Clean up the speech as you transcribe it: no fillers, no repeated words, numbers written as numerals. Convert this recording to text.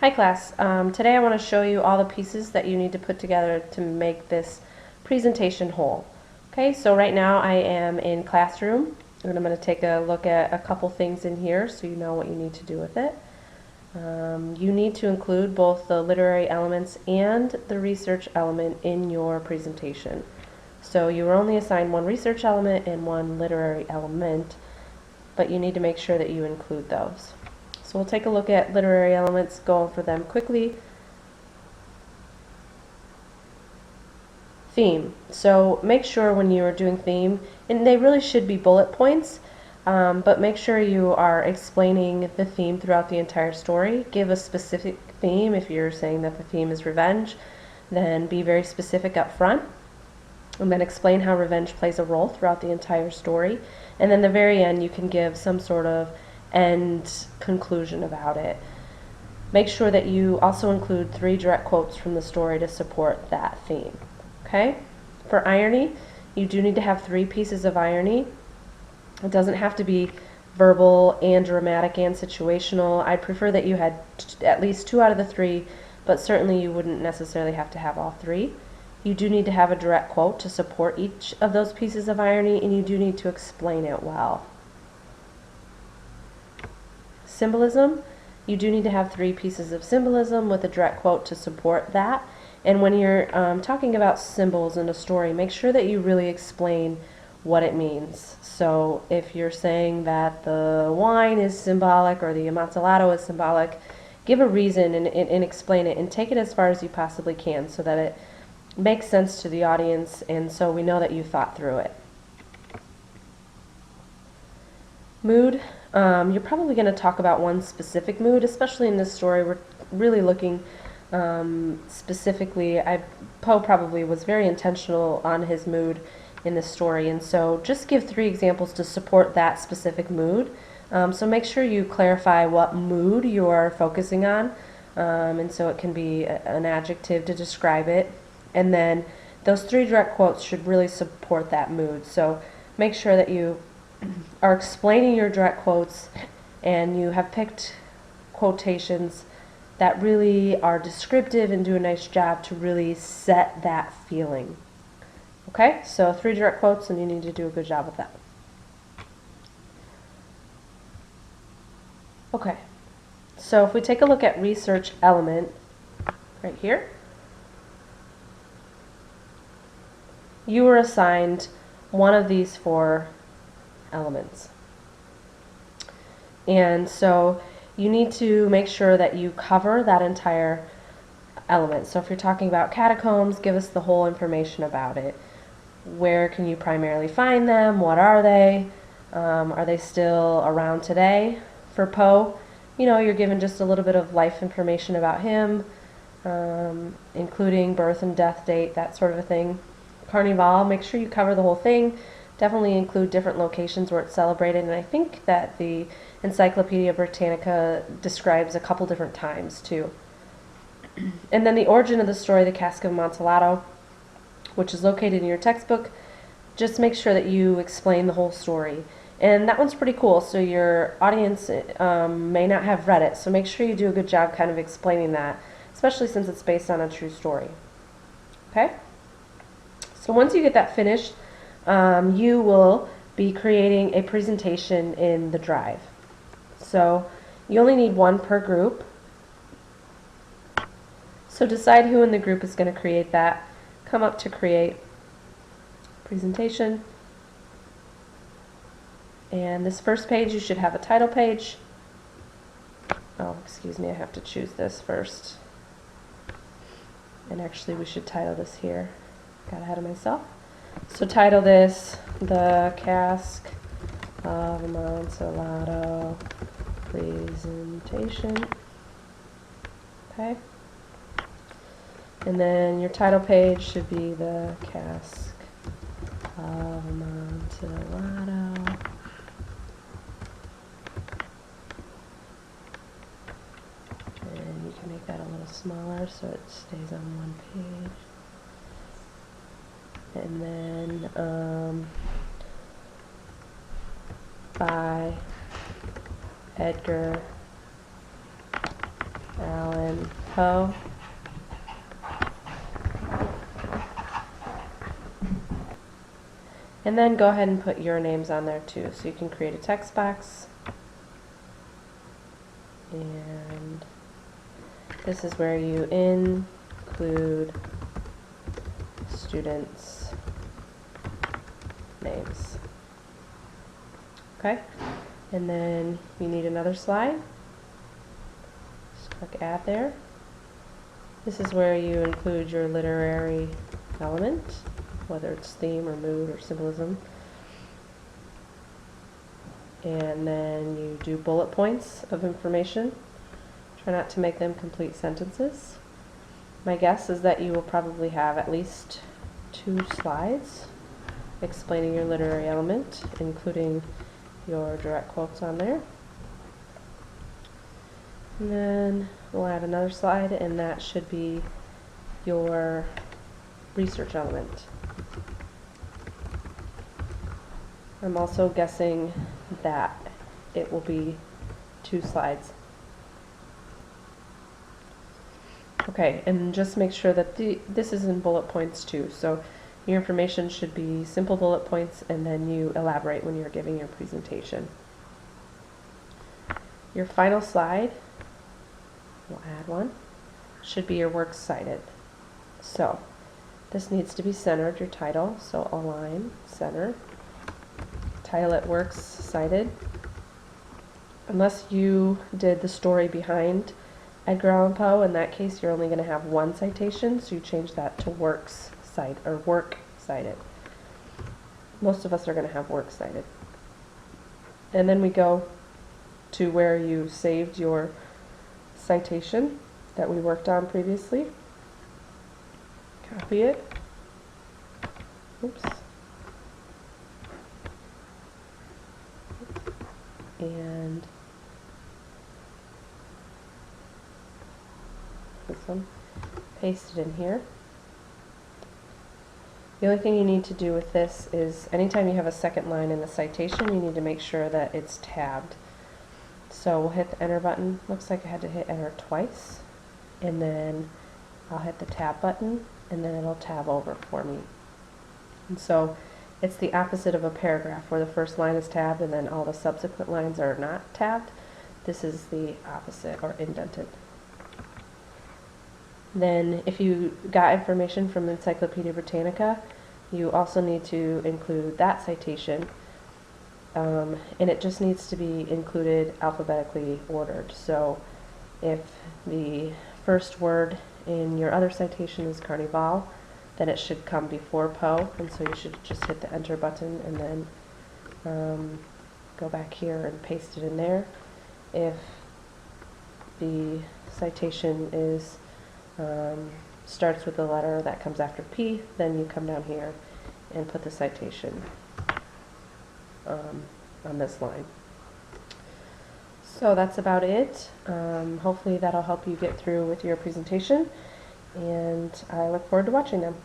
Hi class, today I want to show you all the pieces that you need to put together to make this presentation whole. Okay, so right now I am in classroom and I'm going to take a look at a couple things in here so you know what you need to do with it. You need to include both the literary elements and the research element in your presentation. So you were only assigned one research element and one literary element, but you need to make sure that you include those. So we'll take a look at literary elements, go over them quickly. Theme. So make sure when you are doing theme, and they really should be bullet points, but make sure you are explaining the theme throughout the entire story. Give a specific theme. If you're saying that the theme is revenge, then be very specific up front. And then explain how revenge plays a role throughout the entire story. And then the very end, you can give some sort of end conclusion about it. Make sure that you also include 3 direct quotes from the story to support that theme. Okay? For irony, you do need to have 3 pieces of irony. It doesn't have to be verbal and dramatic and situational. I'd prefer that you had at least 2 out of the 3, but certainly you wouldn't necessarily have to have all 3. You do need to have a direct quote to support each of those pieces of irony, and you do need to explain it well. Symbolism, you do need to have 3 pieces of symbolism with a direct quote to support that. And when you're talking about symbols in a story, make sure that you really explain what it means. So if you're saying that the wine is symbolic or the Amontillado is symbolic, give a reason and explain it, and take it as far as you possibly can so that it makes sense to the audience and so we know that you thought through it. Mood. You're probably going to talk about one specific mood, especially in this story. We're really looking specifically. Poe probably was very intentional on his mood in this story, and so just give 3 examples to support that specific mood. So make sure you clarify what mood you are focusing on, and so it can be an adjective to describe it. And then those 3 direct quotes should really support that mood. So make sure that you are explaining your direct quotes and you have picked quotations that really are descriptive and do a nice job to really set that feeling. Okay, so 3 direct quotes and you need to do a good job with that. Okay, so if we take a look at research element right here, you were assigned one of these 4 elements. And so you need to make sure that you cover that entire element. So if you're talking about catacombs, give us the whole information about it. Where can you primarily find them? What are they? Are they still around today? For Poe, you know, you're given just a little bit of life information about him, including birth and death date, that sort of a thing. Carnival, make sure you cover the whole thing. Definitely include different locations where it's celebrated, and I think that the Encyclopedia Britannica describes a couple different times too. And then the origin of the story, the Cask of Amontillado, which is located in your textbook. Just make sure that you explain the whole story. And that one's pretty cool, so your audience may not have read it, so make sure you do a good job kind of explaining that, especially since it's based on a true story. Okay? So once you get that finished, you will be creating a presentation in the drive. So you only need 1 per group. So decide who in the group is going to create that. Come up to create presentation. And this first page, you should have a title page. Oh, excuse me, I have to choose this first. And actually we should title this here. Got ahead of myself. So title this, The Cask of Amontillado Presentation. Okay. And then your title page should be The Cask of Amontillado. And you can make that a little smaller so it stays on 1 page. And then by Edgar Allan then Poe. And then go ahead and put your names on there too. So you can create a text box. And this is where you include students' names. Okay? And then you need another slide. Just click add there. This is where you include your literary element, whether it's theme or mood or symbolism. And then you do bullet points of information. Try not to make them complete sentences. My guess is that you will probably have at least 2 slides explaining your literary element, including your direct quotes on there. And then we'll add another slide, and that should be your research element. I'm also guessing that it will be 2 slides. Okay, and just make sure that this is in bullet points too. So your information should be simple bullet points, and then you elaborate when you're giving your presentation. Your final slide, we'll add one, should be your works cited. So this needs to be centered, your title, so align, center. Title it works cited. Unless you did the story behind Edgar Allan Poe, in that case you're only going to have 1 citation, so you change that to works cited or work cited. Most of us are going to have works cited. And then we go to where you saved your citation that we worked on previously. Copy it. Oops. And this one, paste it in here. The only thing you need to do with this is anytime you have a second line in the citation, you need to make sure that it's tabbed. So we'll hit the enter button. Looks like I had to hit enter twice, and then I'll hit the tab button, and then it'll tab over for me. And so it's the opposite of a paragraph where the first line is tabbed and then all the subsequent lines are not tabbed. This is the opposite, or indented. Then if you got information from Encyclopedia Britannica, you also need to include that citation, and it just needs to be included alphabetically ordered. So if the first word in your other citation is Carnival, then it should come before Poe, and so you should just hit the enter button and then go back here and paste it in there. If the citation is starts with the letter that comes after P, then you come down here and put the citation on this line. So that's about it. Hopefully that'll help you get through with your presentation, and I look forward to watching them.